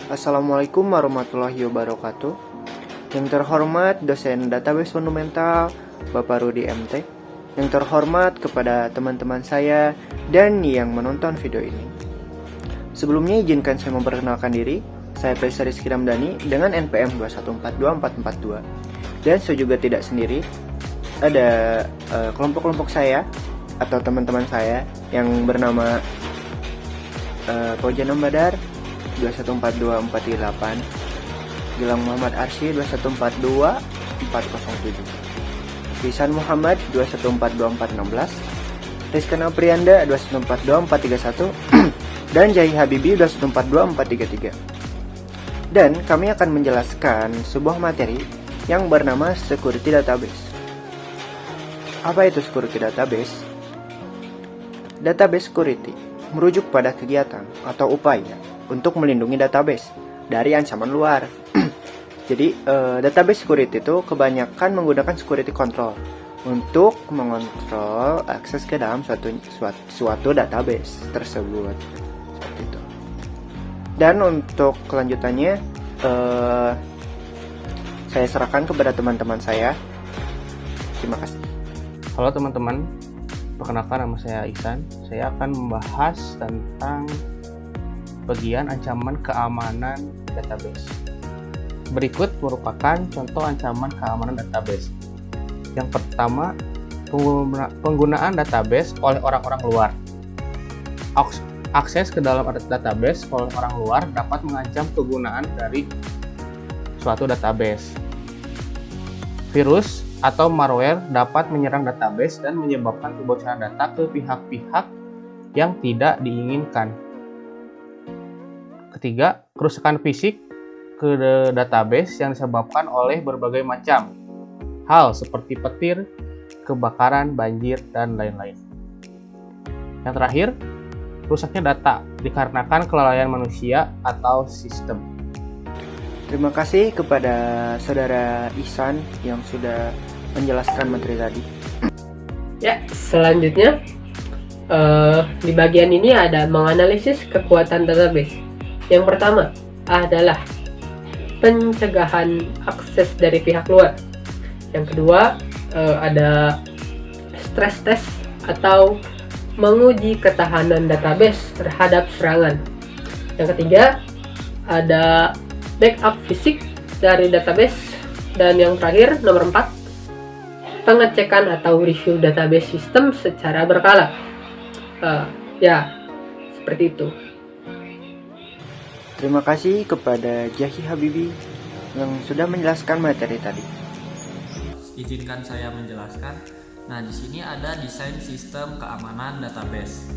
Assalamualaikum warahmatullahi wabarakatuh. Yang terhormat dosen database fundamental Bapak Rudi MT. Yang terhormat kepada teman-teman saya dan yang menonton video ini. Sebelumnya izinkan saya memperkenalkan diri. Saya Faisal Rizky Ramdhani dengan NPM 2142442. Dan saya juga tidak sendiri. Ada kelompok-kelompok saya atau teman-teman saya yang bernama Fauzan Badar 2142438, Gilang Muhammad Arsy 2142407, Ihsan Muhammad 2142416, Rizkan Aprianda 2142431 dan Jahi Habibi 2142433. Dan kami akan menjelaskan sebuah materi yang bernama Security Database. Apa itu Security Database? Database security merujuk pada kegiatan atau upaya untuk melindungi database dari ancaman luar. Jadi, database security itu kebanyakan menggunakan security control untuk mengontrol akses ke dalam suatu database tersebut. Seperti itu. Dan untuk kelanjutannya, saya serahkan kepada teman-teman saya. Terima kasih. Halo teman-teman, perkenalkan nama saya Ihsan. Saya akan membahas tentang bagian ancaman keamanan database. Berikut merupakan contoh ancaman keamanan database. Yang pertama, penggunaan database oleh orang-orang luar. Akses ke dalam database oleh orang luar dapat mengancam kegunaan dari suatu database. Virus atau malware dapat menyerang database dan menyebabkan kebocoran data ke pihak-pihak yang tidak diinginkan. Ketiga, kerusakan fisik ke database yang disebabkan oleh berbagai macam hal seperti petir, kebakaran, banjir, dan lain-lain. Yang terakhir, rusaknya data dikarenakan kelalaian manusia atau sistem. Terima kasih kepada Saudara Ihsan yang sudah menjelaskan materi tadi. Ya, selanjutnya di bagian ini ada menganalisis kekuatan database. Yang pertama adalah pencegahan akses dari pihak luar. Yang kedua ada stress test atau menguji ketahanan database terhadap serangan. Yang ketiga ada backup fisik dari database. Dan yang terakhir nomor 4, pengecekan atau review database sistem secara berkala. Ya, seperti itu. Terima kasih kepada Jahi Habibi yang sudah menjelaskan materi tadi. Izinkan saya menjelaskan. Nah, di sini ada desain sistem keamanan database.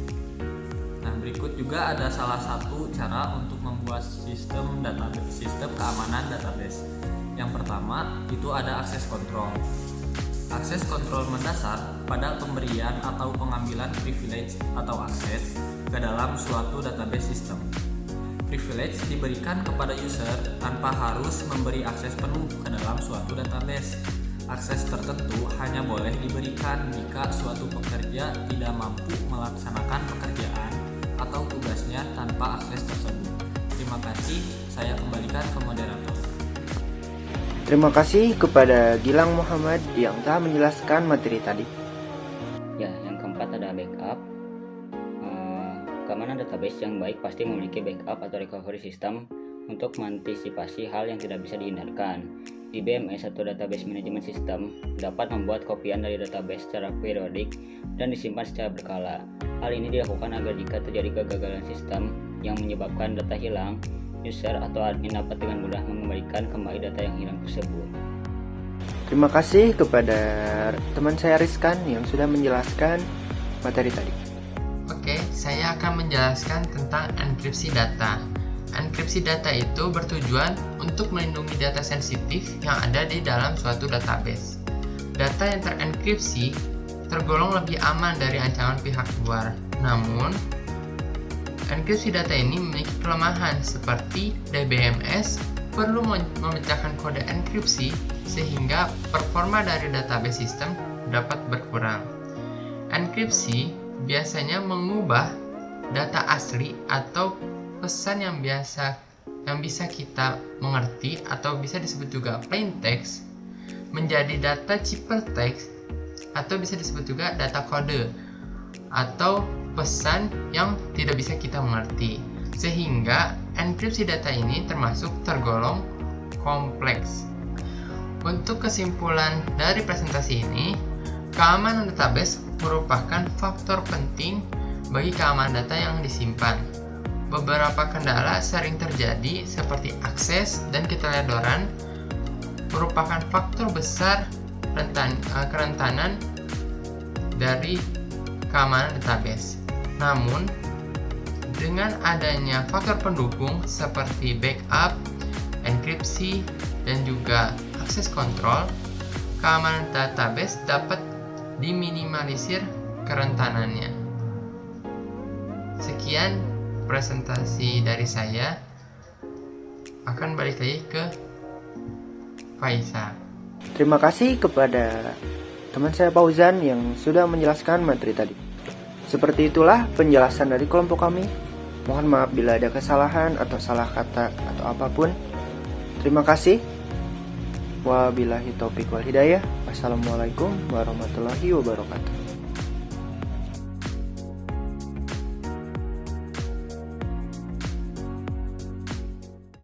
Nah, berikut juga ada salah satu cara untuk membuat sistem keamanan database. Yang pertama, itu ada akses kontrol. Akses kontrol mendasar pada pemberian atau pengambilan privilege atau akses ke dalam suatu database sistem. Privilege diberikan kepada user tanpa harus memberi akses penuh ke dalam suatu database. Akses tertentu hanya boleh diberikan jika suatu pekerja tidak mampu melaksanakan pekerjaan atau tugasnya tanpa akses tersebut. Terima kasih, saya kembalikan ke moderator. Terima kasih kepada Gilang Muhammad yang telah menjelaskan materi tadi. Ya, yang keempat ada backup. Keamanan database yang baik pasti memiliki backup atau recovery system untuk mengantisipasi hal yang tidak bisa dihindarkan. DBMS atau Database Management System dapat membuat kopian dari database secara periodik dan disimpan secara berkala. Hal ini dilakukan agar jika terjadi kegagalan sistem yang menyebabkan data hilang, user atau admin dapat dengan mudah mengembalikan kembali data yang hilang tersebut. Terima kasih kepada teman saya Rizkan yang sudah menjelaskan materi tadi. Oke, saya akan menjelaskan tentang enkripsi data. Enkripsi data itu bertujuan untuk melindungi data sensitif yang ada di dalam suatu database. Data yang terenkripsi tergolong lebih aman dari ancaman pihak luar. Namun, enkripsi data ini memiliki kelemahan seperti DBMS perlu memecahkan kode enkripsi sehingga performa dari database sistem dapat berkurang. Enkripsi biasanya mengubah data asli atau pesan yang biasa yang bisa kita mengerti atau bisa disebut juga plain text menjadi data ciphertext atau bisa disebut juga data kode atau pesan yang tidak bisa kita mengerti, sehingga enkripsi data ini tergolong kompleks. Untuk kesimpulan dari presentasi ini, keamanan database merupakan faktor penting bagi keamanan data yang disimpan. Beberapa kendala sering terjadi seperti akses dan keteledoran merupakan faktor besar kerentanan dari keamanan database. Namun, dengan adanya faktor pendukung seperti backup, enkripsi, dan juga akses kontrol, keamanan database dapat diminimalisir kerentanannya. Sekian presentasi dari saya. Akan balik lagi ke Faisa. Terima kasih kepada teman saya Fauzan yang sudah menjelaskan materi tadi. Seperti itulah penjelasan dari kelompok kami. Mohon maaf bila ada kesalahan atau salah kata atau apapun. Terima kasih. Wabillahi taufiq wal hidayah. Wassalamualaikum warahmatullahi wabarakatuh.